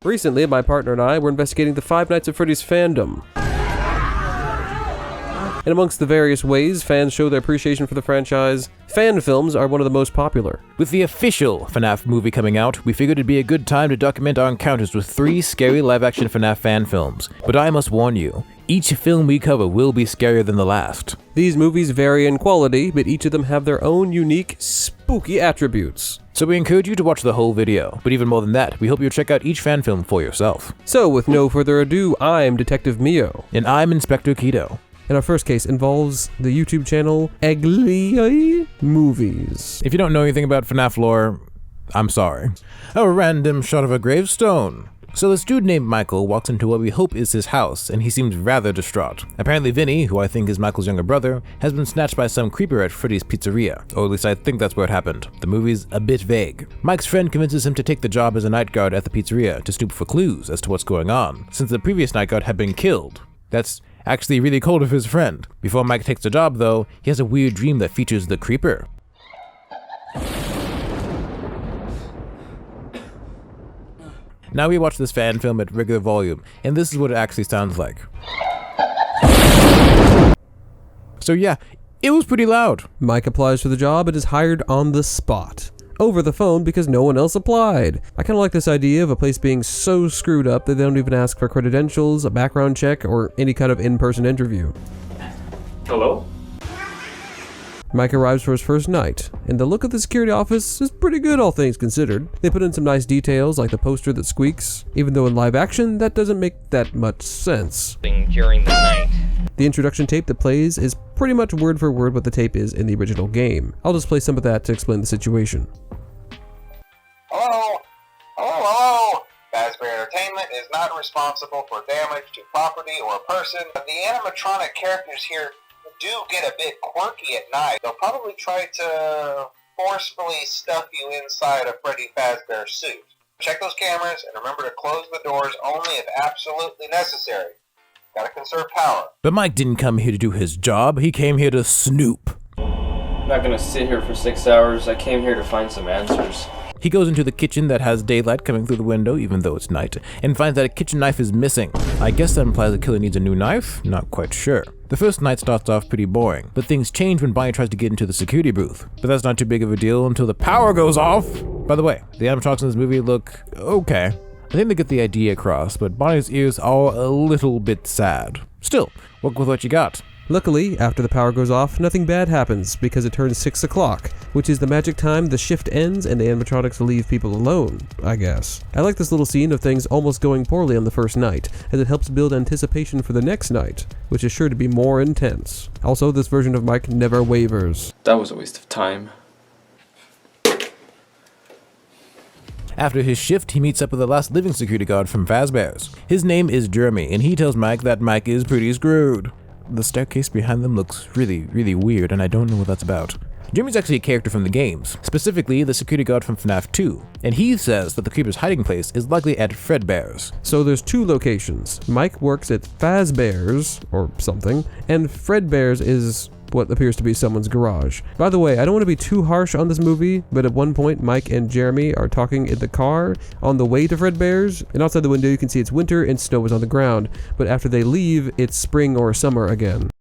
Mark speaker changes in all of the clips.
Speaker 1: Recently, my partner and I were investigating the Five Nights at Freddy's fandom. And amongst the various ways fans show their appreciation for the franchise, fan films are one of the most popular.
Speaker 2: With the official FNAF movie coming out, we figured it'd be a good time to document our encounters with 3 scary live-action FNAF fan films. But I must warn you, each film we cover will be scarier than the last.
Speaker 1: These movies vary in quality, but each of them have their own unique, spooky attributes.
Speaker 2: So we encourage you to watch the whole video, but even more than that, we hope you'll check out each fan film for yourself.
Speaker 1: So with no further ado, I'm Detective Mio.
Speaker 2: And I'm Inspector Keto.
Speaker 1: And our first case involves the YouTube channel Ugly Movies.
Speaker 2: If you don't know anything about FNAF lore, I'm sorry. A random shot of a gravestone. So this dude named Michael walks into what we hope is his house, and he seems rather distraught. Apparently Vinny, who I think is Michael's younger brother, has been snatched by some creeper at Freddy's Pizzeria, or at least I think that's where it happened. The movie's a bit vague. Mike's friend convinces him to take the job as a night guard at the pizzeria to snoop for clues as to what's going on, since the previous night guard had been killed. That's actually really cold of his friend. Before Mike takes the job though, he has a weird dream that features the creeper. Now we watch this fan film at regular volume, and this is what it actually sounds like. So yeah, it was pretty loud.
Speaker 1: Mike applies for the job and is hired on the spot. Over the phone because no one else applied. I kind of like this idea of a place being so screwed up that they don't even ask for credentials, a background check, or any kind of in-person interview.
Speaker 3: Hello?
Speaker 1: Mike arrives for his first night, and the look of the security office is pretty good, all things considered. They put in some nice details like the poster that squeaks, even though in live action that doesn't make that much sense.
Speaker 3: During the night.
Speaker 1: The introduction tape that plays is pretty much word for word what the tape is in the original game. I'll just play some of that to explain the situation.
Speaker 4: Hello? Hello? Fazbear Entertainment is not responsible for damage to property or person. The animatronic characters here do get a bit quirky at night. They'll probably try to forcefully stuff you inside a Freddy Fazbear suit. Check those cameras and remember to close the doors only if absolutely necessary. Gotta conserve power.
Speaker 2: But Mike didn't come here to do his job, he came here to snoop.
Speaker 3: I'm not gonna sit here for 6 hours. I came here to find some answers.
Speaker 2: He goes into the kitchen that has daylight coming through the window, even though it's night, and finds that a kitchen knife is missing. I guess that implies the killer needs a new knife? Not quite sure. The first night starts off pretty boring, but things change when Bonnie tries to get into the security booth. But that's not too big of a deal until the power goes off! By the way, the animatronics in this movie look okay. I think they get the idea across, but Bonnie's ears are a little bit sad. Still, work with what you got.
Speaker 1: Luckily, after the power goes off, nothing bad happens because it turns 6 o'clock, which is the magic time the shift ends and the animatronics leave people alone, I guess. I like this little scene of things almost going poorly on the first night, as it helps build anticipation for the next night, which is sure to be more intense. Also, this version of Mike never wavers.
Speaker 3: That was a waste of time.
Speaker 2: After his shift, he meets up with the last living security guard from Fazbear's. His name is Jeremy, and he tells Mike that Mike is pretty screwed. The staircase behind them looks really weird, and I don't know what that's about. Jeremy's actually a character from the games, specifically the security guard from FNAF 2, and he says that the creeper's hiding place is likely at Fredbear's.
Speaker 1: So there's 2 locations. Mike works at Fazbear's, or something, and Fredbear's is what appears to be someone's garage. By the way, I don't want to be too harsh on this movie, but at one point Mike and Jeremy are talking in the car on the way to Fredbear's, and outside the window you can see it's winter and snow is on the ground, but after they leave, it's spring or summer again.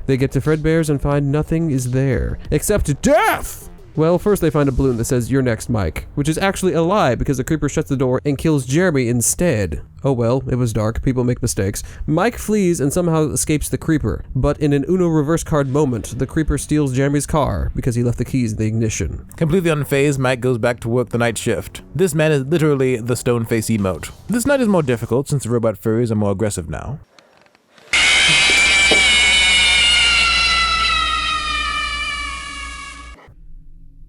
Speaker 1: They get to Fredbear's and find nothing is there, except death! Well, first they find a balloon that says, "You're next, Mike," which is actually a lie because the creeper shuts the door and kills Jeremy instead. Oh well, it was dark, people make mistakes. Mike flees and somehow escapes the creeper, but in an Uno reverse card moment, the creeper steals Jeremy's car because he left the keys in the ignition.
Speaker 2: Completely unfazed, Mike goes back to work the night shift. This man is literally the stone face emote. This night is more difficult since the robot furries are more aggressive now.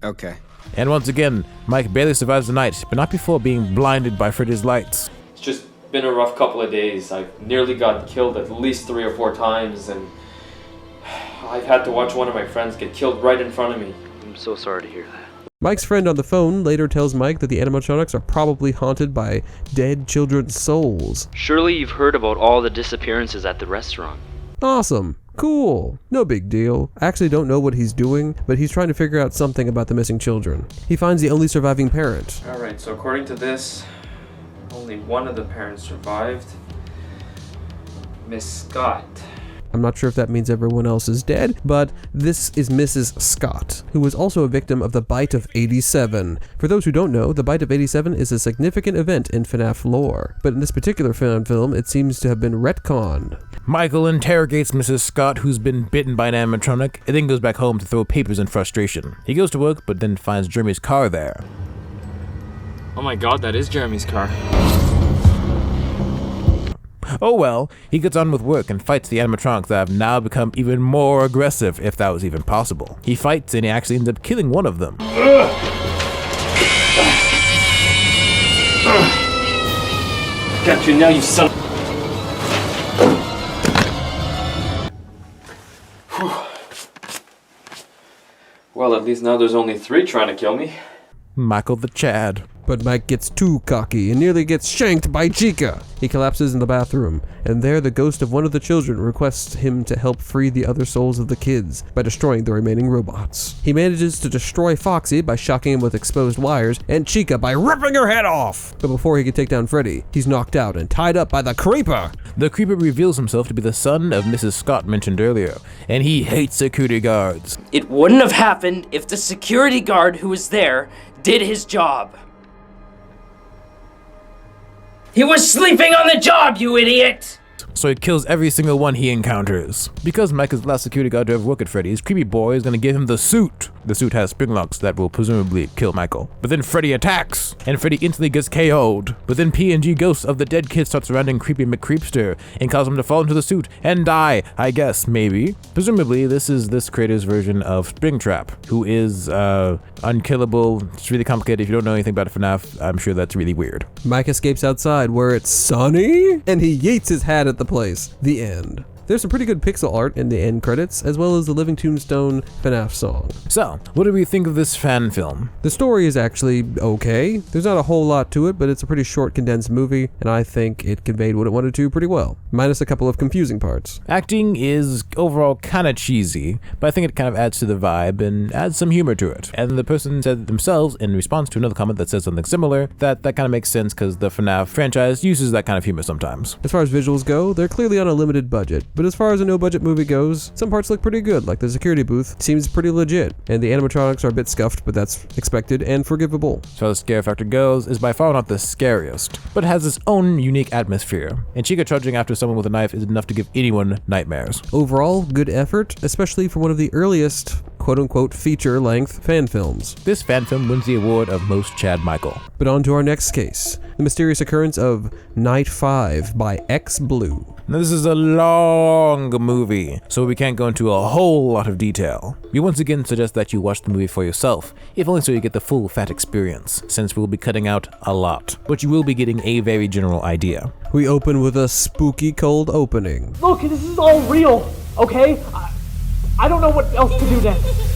Speaker 5: Okay.
Speaker 2: And once again, Mike barely survives the night, but not before being blinded by Freddy's lights.
Speaker 3: It's just been a rough couple of days. I've nearly got killed at least 3 or 4 times, and I've had to watch one of my friends get killed right in front of me.
Speaker 6: I'm so sorry to hear that.
Speaker 1: Mike's friend on the phone later tells Mike that the animatronics are probably haunted by dead children's souls.
Speaker 6: Surely you've heard about all the disappearances at the restaurant.
Speaker 1: Awesome. Cool. No big deal. I actually don't know what he's doing, but he's trying to figure out something about the missing children. He finds the only surviving parent.
Speaker 3: Alright, so according to this, only Unfortunately, one of the parents survived. Miss Scott.
Speaker 1: I'm not sure if that means everyone else is dead, but this is Mrs. Scott, who was also a victim of the Bite of 87. For those who don't know, the Bite of 87 is a significant event in FNAF lore, but in this particular fan film, it seems to have been retconned.
Speaker 2: Michael interrogates Mrs. Scott, who's been bitten by an animatronic, and then goes back home to throw papers in frustration. He goes to work, but then finds Jeremy's car there.
Speaker 5: Oh my god, that is Jeremy's car.
Speaker 2: Oh well, he gets on with work and fights the animatronics that have now become even more aggressive, if that was even possible. He fights and he actually ends up killing one of them.
Speaker 3: Got you now, you son of... Well, at least now there's only 3 trying to kill me.
Speaker 2: Michael the Chad.
Speaker 1: But Mike gets too cocky and nearly gets shanked by Chica. He collapses in the bathroom, and there the ghost of one of the children requests him to help free the other souls of the kids by destroying the remaining robots. He manages to destroy Foxy by shocking him with exposed wires, and Chica by ripping her head off. But before he can take down Freddy, he's knocked out and tied up by the Creeper.
Speaker 2: The Creeper reveals himself to be the son of Mrs. Scott mentioned earlier, and he hates security guards.
Speaker 7: It wouldn't have happened if the security guard who was there did his job. He was sleeping on the job, you idiot!
Speaker 2: So he kills every single one he encounters. Because Mike is the last security guard to ever work at Freddy's, Creepy Boy is gonna give him the suit. The suit has spring locks that will presumably kill Michael. But then Freddy attacks, and Freddy instantly gets KO'd. But then PNG ghosts of the dead kids start surrounding Creepy McCreepster and cause him to fall into the suit and die, I guess, maybe. Presumably, this is this creator's version of Springtrap, who is, unkillable. It's really complicated. If you don't know anything about FNAF, I'm sure that's really weird.
Speaker 1: Mike escapes outside where it's sunny, and he yeets his hat at the place. The end. There's some pretty good pixel art in the end credits, as well as the Living Tombstone FNAF song.
Speaker 2: So, what do we think of this fan film?
Speaker 1: The story is actually okay. There's not a whole lot to it, but it's a pretty short, condensed movie, and I think it conveyed what it wanted to pretty well, minus a couple of confusing parts.
Speaker 2: Acting is overall kind of cheesy, but I think it kind of adds to the vibe and adds some humor to it. And the person said themselves, in response to another comment that says something similar, that kind of makes sense because the FNAF franchise uses that kind of humor sometimes.
Speaker 1: As far as visuals go, they're clearly on a limited budget, but as far as a no-budget movie goes, some parts look pretty good, like the security booth seems pretty legit, and the animatronics are a bit scuffed, but that's expected and forgivable.
Speaker 2: As far as the scare factor goes, is by far not the scariest, but has its own unique atmosphere, and Chica charging after someone with a knife is enough to give anyone nightmares.
Speaker 1: Overall, good effort, especially for one of the earliest quote-unquote feature-length fan films.
Speaker 2: This fan film wins the award of Most Chad Michael.
Speaker 1: But on to our next case, the mysterious occurrence of Night 5 by X Blue.
Speaker 2: Now this is a long movie, so we can't go into a whole lot of detail. We once again suggest that you watch the movie for yourself, if only so you get the full fat experience, since we'll be cutting out a lot, but you will be getting a very general idea.
Speaker 1: We open with a spooky cold opening.
Speaker 8: Look, this is all real, okay? I don't know what else to do next.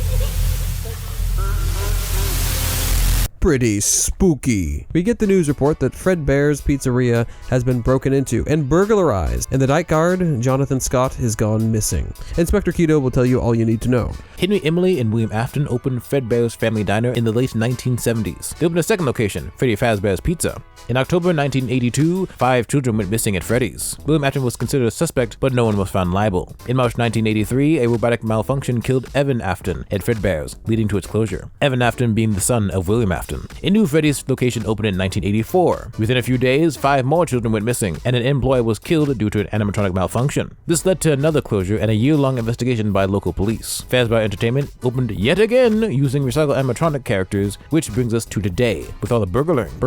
Speaker 1: Pretty spooky. We get the news report that Fredbear's Pizzeria has been broken into and burglarized, and the night guard, Jonathan Scott, has gone missing. Inspector Keto will tell you all you need to know.
Speaker 2: Henry Emily and William Afton opened Fredbear's Family Diner in the late 1970s. They opened a second location, Freddy Fazbear's Pizza. In October 1982, 5 children went missing at Freddy's. William Afton was considered a suspect, but no one was found liable. In March 1983, a robotic malfunction killed Evan Afton at Fredbear's, leading to its closure. Evan Afton being the son of William Afton. A new Freddy's location opened in 1984. Within a few days, 5 more children went missing, and an employee was killed due to an animatronic malfunction. This led to another closure and a year-long investigation by local police. Fazbear Entertainment opened yet again using recycled animatronic characters, which brings us to today, with all the burglarizing,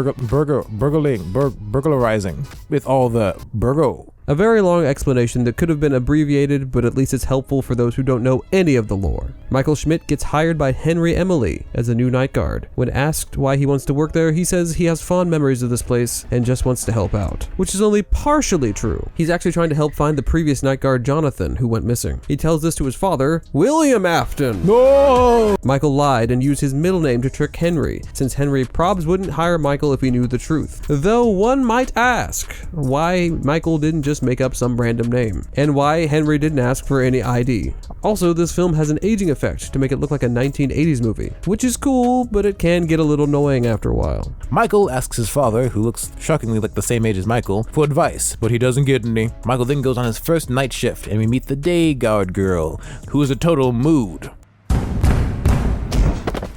Speaker 2: with all the burgo.
Speaker 1: A very long explanation that could have been abbreviated, but at least it's helpful for those who don't know any of the lore. Michael Schmidt gets hired by Henry Emily as a new night guard. When asked why he wants to work there, he says he has fond memories of this place and just wants to help out, which is only partially true. He's actually trying to help find the previous night guard Jonathan, who went missing. He tells this to his father, William Afton.
Speaker 2: No!
Speaker 1: Michael lied and used his middle name to trick Henry, since Henry probs wouldn't hire Michael if he knew the truth. Though one might ask why Michael didn't just just make up some random name, and why Henry didn't ask for any ID. Also, this film has an aging effect to make it look like a 1980s movie, which is cool, but it can get a little annoying after a while.
Speaker 2: Michael asks his father, who looks shockingly like the same age as Michael, for advice, but he doesn't get any. Michael then goes on his first night shift, and we meet the day guard girl, who is a total mood.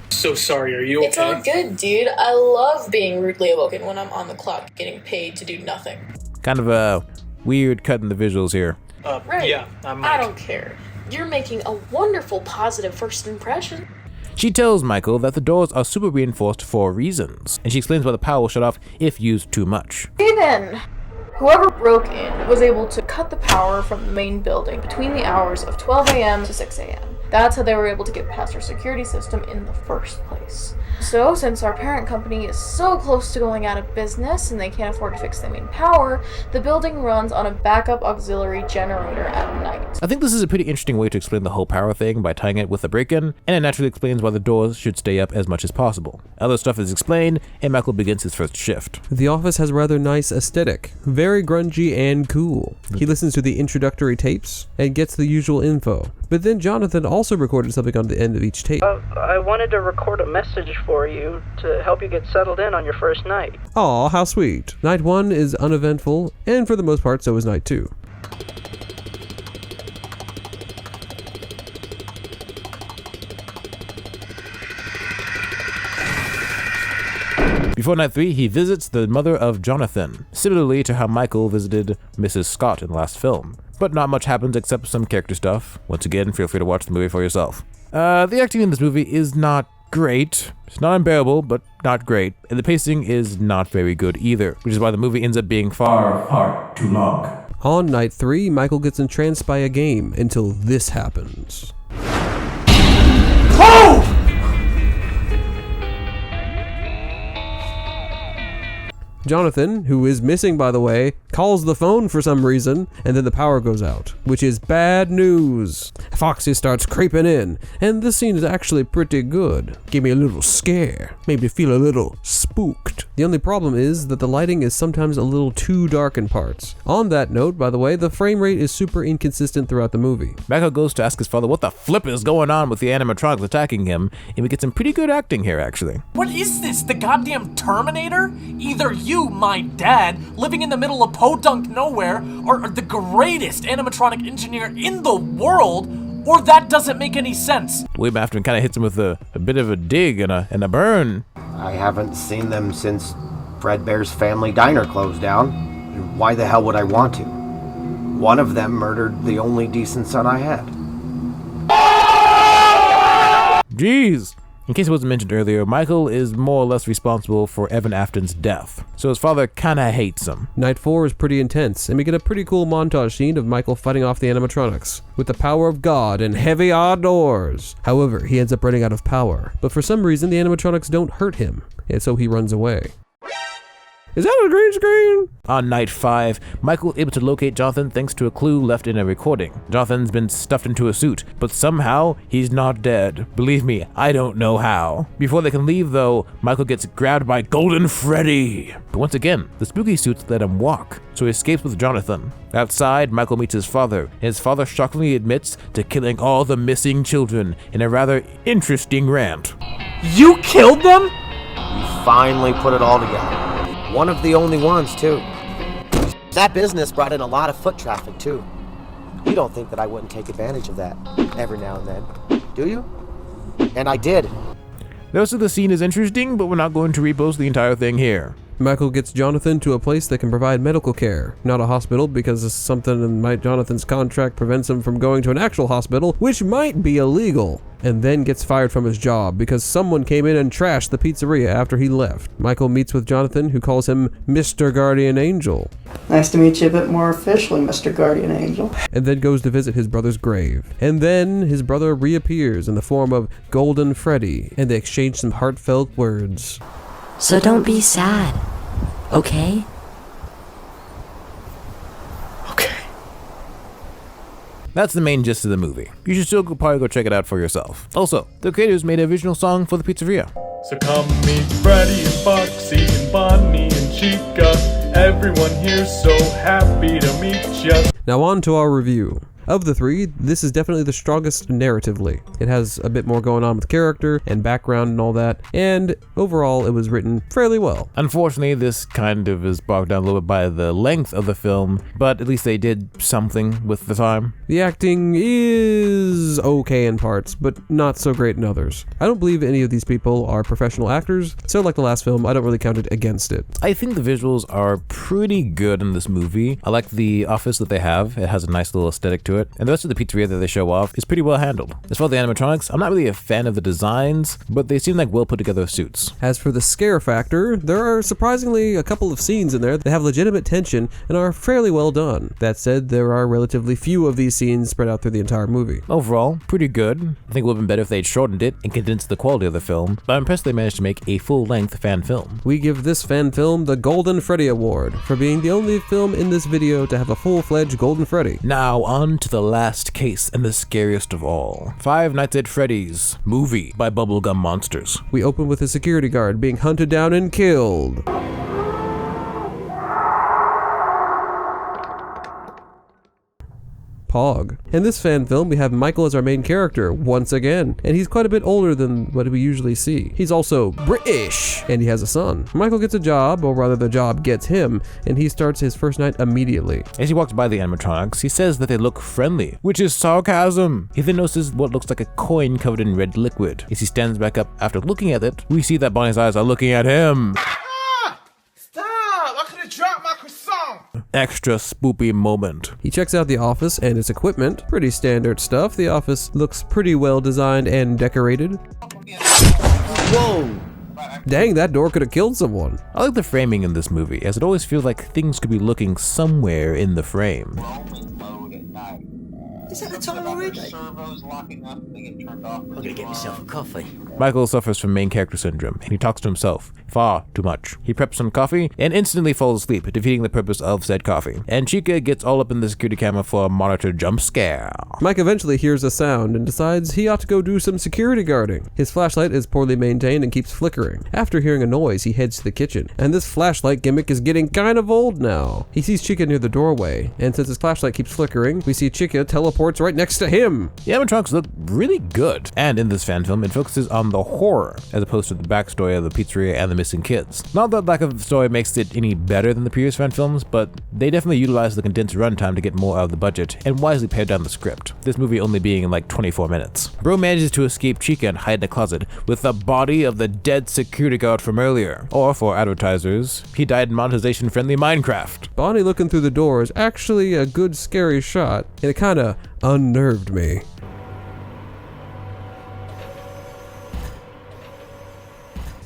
Speaker 8: So sorry, are you okay?
Speaker 9: It's all good, dude. I love being rudely awoken when I'm on the clock, getting paid to do nothing.
Speaker 2: Kind of a weird cut in the visuals here.
Speaker 9: Right.
Speaker 8: Yeah, I'm
Speaker 9: I don't care. You're making a wonderful positive first impression.
Speaker 2: She tells Michael that the doors are super reinforced for reasons, and she explains why the power will shut off if used too much.
Speaker 9: Okay then. Whoever broke in was able to cut the power from the main building between the hours of 12 a.m. to 6 a.m. That's how they were able to get past our security system in the first place. So, since our parent company is so close to going out of business and they can't afford to fix the main power, the building runs on a backup auxiliary generator at night.
Speaker 2: I think this is a pretty interesting way to explain the whole power thing by tying it with a break-in, and it naturally explains why the doors should stay up as much as possible. Other stuff is explained, and Michael begins his first shift.
Speaker 1: The office has a rather nice aesthetic, very grungy and cool. He listens to the introductory tapes and gets the usual info, but then Jonathan also recorded something on the end of each tape.
Speaker 10: I wanted to record a message for you to help you get settled in on your first night.
Speaker 1: Aw, how sweet. Night 1 is uneventful, and for the most part so is night 2.
Speaker 2: Before night 3, he visits the mother of Jonathan, similarly to how Michael visited Mrs. Scott in the last film. But not much happens except some character stuff. Once again, feel free to watch the movie for yourself. The acting in this movie is not great. It's not unbearable, but not great. And the pacing is not very good either, which is why the movie ends up being far too long.
Speaker 1: On night 3, Michael gets entranced by a game until this happens.
Speaker 8: Oh!
Speaker 1: Jonathan, who is missing by the way, calls the phone for some reason, and then the power goes out, which is bad news. Foxy starts creeping in, and this scene is actually pretty good. Gave me a little scare, made me feel a little spooked. The only problem is that the lighting is sometimes a little too dark in parts. On that note, by the way, the frame rate is super inconsistent throughout the movie.
Speaker 2: Michael goes to ask his father what the flip is going on with the animatronics attacking him, and we get some pretty good acting here actually.
Speaker 8: What is this, the goddamn Terminator? Either you, my dad, living in the middle of podunk nowhere, are the greatest animatronic engineer in the world, or that doesn't make any sense.
Speaker 2: William Afton kind of hits him with a bit of a dig and a burn.
Speaker 11: I haven't seen them since Fredbear's family diner closed down. Why the hell would I want to? One of them murdered the only decent son I had.
Speaker 2: Jeez. In case it wasn't mentioned earlier, Michael is more or less responsible for Evan Afton's death, so his father kinda hates him.
Speaker 1: Night 4 is pretty intense, and we get a pretty cool montage scene of Michael fighting off the animatronics with the power of God and heavy outdoors. However, he ends up running out of power, but for some reason the animatronics don't hurt him, and so he runs away. Is that a green screen?
Speaker 2: On night 5, Michael able to locate Jonathan thanks to a clue left in a recording. Jonathan's been stuffed into a suit, but somehow he's not dead. Believe me, I don't know how. Before they can leave though, Michael gets grabbed by Golden Freddy. But once again, the spooky suits let him walk, so he escapes with Jonathan. Outside, Michael meets his father, and his father shockingly admits to killing all the missing children in a rather interesting rant.
Speaker 8: You killed them?
Speaker 11: We finally put it all together. One of the only ones, too. That business brought in a lot of foot traffic, too. You don't think that I wouldn't take advantage of that every now and then, do you? And I did.
Speaker 2: The rest of the scene is interesting, but we're not going to repost the entire thing here.
Speaker 1: Michael gets Jonathan to a place that can provide medical care, not a hospital, because something in Jonathan's contract prevents him from going to an actual hospital, which might be illegal, and then gets fired from his job because someone came in and trashed the pizzeria after he left. Michael meets with Jonathan, who calls him Mr. Guardian Angel.
Speaker 10: Nice to meet you a bit more officially, Mr. Guardian Angel.
Speaker 1: And then goes to visit his brother's grave. And then his brother reappears in the form of Golden Freddy, and they exchange some heartfelt words.
Speaker 12: So don't be sad, okay?
Speaker 8: Okay.
Speaker 2: That's the main gist of the movie. You should still probably go check it out for yourself. Also, the creators made an original song for the pizzeria.
Speaker 13: So come meet Freddy and Foxy and Bonnie and Chica. Everyone here's so happy to meet gotcha.
Speaker 1: Now on to our review. Of the three, this is definitely the strongest narratively. It has a bit more going on with character and background and all that, and overall it was written fairly well.
Speaker 2: Unfortunately, this kind of is bogged down a little bit by the length of the film, but at least they did something with the time.
Speaker 1: The acting is okay in parts, but not so great in others. I don't believe any of these people are professional actors, so like the last film, I don't really count it against it.
Speaker 2: I think the visuals are pretty good in this movie. I like the office that they have. It has a nice little aesthetic to it, and the rest of the pizzeria that they show off is pretty well handled. As for the animatronics, I'm not really a fan of the designs, but they seem like well put together suits.
Speaker 1: As for the scare factor, there are surprisingly a couple of scenes in there that have legitimate tension and are fairly well done. That said, there are relatively few of these scenes spread out through the entire movie.
Speaker 2: Overall, pretty good. I think it would have been better if they'd shortened it and condensed the quality of the film, but I'm impressed they managed to make a full-length fan film.
Speaker 1: We give this fan film the Golden Freddy Award for being the only film in this video to have a full-fledged Golden Freddy.
Speaker 2: Now on to the last case and the scariest of all. Five Nights at Freddy's, movie by Bubblegum Monsters.
Speaker 1: We open with a security guard being hunted down and killed. Pog. In this fan film, we have Michael as our main character once again, and he's quite a bit older than what we usually see. He's also British, and he has a son. Michael gets a job, or rather the job gets him, and he starts his first night immediately.
Speaker 2: As he walks by the animatronics, he says that they look friendly, which is sarcasm. He then notices what looks like a coin covered in red liquid. As he stands back up after looking at it, we see that Bonnie's eyes are looking at him.
Speaker 14: Stop! I could have dropped my croissant!
Speaker 2: Extra spoopy moment.
Speaker 1: He checks out the office and its equipment. Pretty standard stuff. The office looks pretty well designed and decorated.
Speaker 11: Whoa!
Speaker 1: Dang, that door could have killed someone.
Speaker 2: I like the framing in this movie, as it always feels like things could be looking somewhere in the frame.
Speaker 11: Is that the time already? I'm gonna get myself a coffee.
Speaker 2: Michael suffers from main character syndrome, and he talks to himself far too much. He preps some coffee and instantly falls asleep, defeating the purpose of said coffee. And Chica gets all up in the security camera for a monitor jump scare.
Speaker 1: Mike eventually hears a sound and decides he ought to go do some security guarding. His flashlight is poorly maintained and keeps flickering. After hearing a noise, he heads to the kitchen, and this flashlight gimmick is getting kind of old now. He sees Chica near the doorway, and since his flashlight keeps flickering, we see Chica teleports right next to him.
Speaker 2: The animatronics look really good, and in this fan film, it focuses on the horror as opposed to the backstory of the pizzeria and the missing kids. Not that lack of story makes it any better than the previous fan films, but they definitely utilize the condensed runtime to get more out of the budget and wisely pared down the script. This movie only being in like 24 minutes. Bro manages to escape Chica and hide in a closet with the body of the dead security guard from earlier. Or for advertisers, he died in monetization-friendly Minecraft.
Speaker 1: Bonnie looking through the door is actually a good scary shot, and it kinda unnerved me.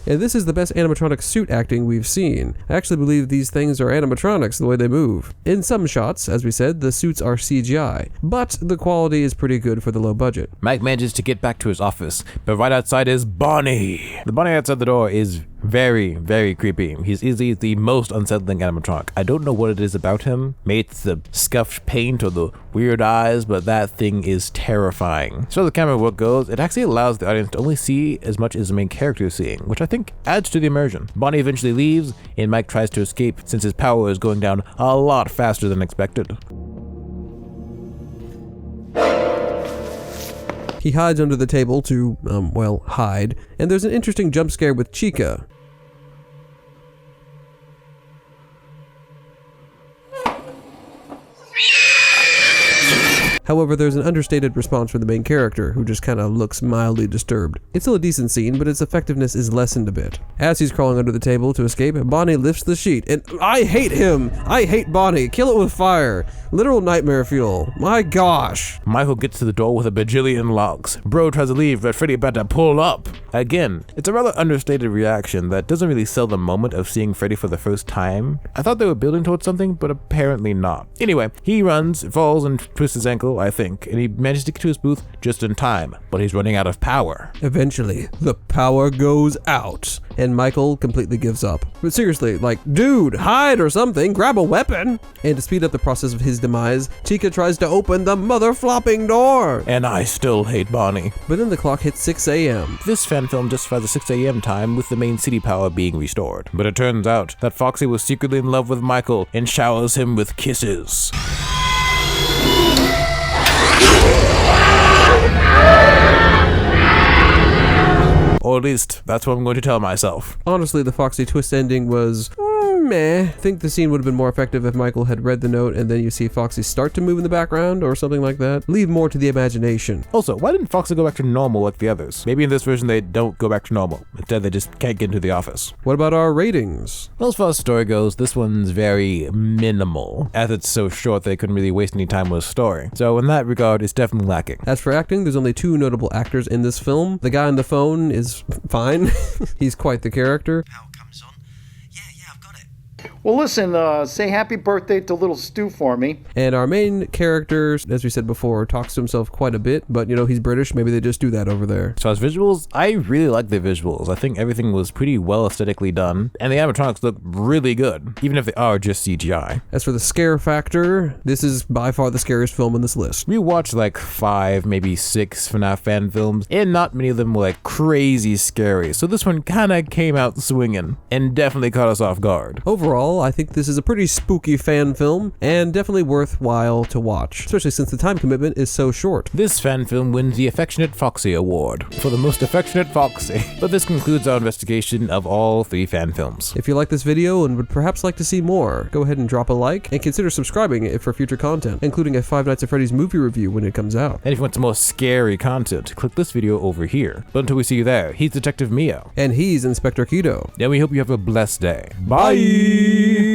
Speaker 1: And this is the best animatronic suit acting we've seen. I actually believe these things are animatronics the way they move. In some shots, as we said, the suits are CGI, but the quality is pretty good for the low budget.
Speaker 2: Mike manages to get back to his office, but right outside is Bonnie. The Bonnie outside the door is very, very creepy. He's easily the most unsettling animatronic. I don't know what it is about him. Maybe it's the scuffed paint or the weird eyes, but that thing is terrifying. So the camera work goes, it actually allows the audience to only see as much as the main character is seeing, which I think adds to the immersion. Bonnie eventually leaves, and Mike tries to escape since his power is going down a lot faster than expected.
Speaker 1: He hides under the table to, well, hide, and there's an interesting jump scare with Chica. However, there's an understated response from the main character, who just kind of looks mildly disturbed. It's still a decent scene, but its effectiveness is lessened a bit. As he's crawling under the table to escape, Bonnie lifts the sheet, and I hate him! I hate Bonnie! Kill it with fire! Literal nightmare fuel. My gosh!
Speaker 2: Michael gets to the door with a bajillion locks. Bro tries to leave, but Freddy about to pull up. Again, it's a rather understated reaction that doesn't really sell the moment of seeing Freddy for the first time. I thought they were building towards something, but apparently not. Anyway, he runs, falls, and twists his ankle, I think, and he manages to get to his booth just in time, but he's running out of power.
Speaker 1: Eventually, the power goes out, and Michael completely gives up. But seriously, like, dude, hide or something, grab a weapon! And to speed up the process of his demise, Chica tries to open the mother-flopping door!
Speaker 2: And I still hate Bonnie.
Speaker 1: But then the clock hits 6 a.m.
Speaker 2: This fan film justifies the 6 a.m. time with the main city power being restored. But it turns out that Foxy was secretly in love with Michael and showers him with kisses. Or at least, that's what I'm going to tell myself.
Speaker 1: Honestly, the Foxy twist ending was meh. I think the scene would have been more effective if Michael had read the note and then you see Foxy start to move in the background or something like that. Leave more to the imagination.
Speaker 2: Also, why didn't Foxy go back to normal like the others? Maybe in this version they don't go back to normal. Instead, they just can't get into the office.
Speaker 1: What about our ratings?
Speaker 2: Well, as far as story goes, this one's very minimal, as it's so short they couldn't really waste any time with a story. So in that regard, it's definitely lacking.
Speaker 1: As for acting, there's only 2 notable actors in this film. The guy on the phone is fine. He's quite the character.
Speaker 15: Well, listen, say happy birthday to little Stu for me.
Speaker 1: And our main character, as we said before, talks to himself quite a bit, but you know, he's British, maybe they just do that over there.
Speaker 2: So as visuals, I really like the visuals. I think everything was pretty well aesthetically done, and the animatronics look really good, even if they are just CGI.
Speaker 1: As for the scare factor, this is by far the scariest film on this list.
Speaker 2: We watched like 5, maybe 6 FNAF fan films, and not many of them were like crazy scary, so this one kinda came out swinging, and definitely caught us off guard.
Speaker 1: Overall, I think this is a pretty spooky fan film, and definitely worthwhile to watch, especially since the time commitment is so short.
Speaker 2: This fan film wins the Affectionate Foxy Award for the most affectionate Foxy. But this concludes our investigation of all 3 fan films.
Speaker 1: If you like this video and would perhaps like to see more, go ahead and drop a like, and consider subscribing for future content, including a Five Nights at Freddy's movie review when it comes out.
Speaker 2: And if you want some more scary content, click this video over here. But until we see you there, he's Detective Mio.
Speaker 1: And he's Inspector Keto.
Speaker 2: And we hope you have a blessed day. Bye!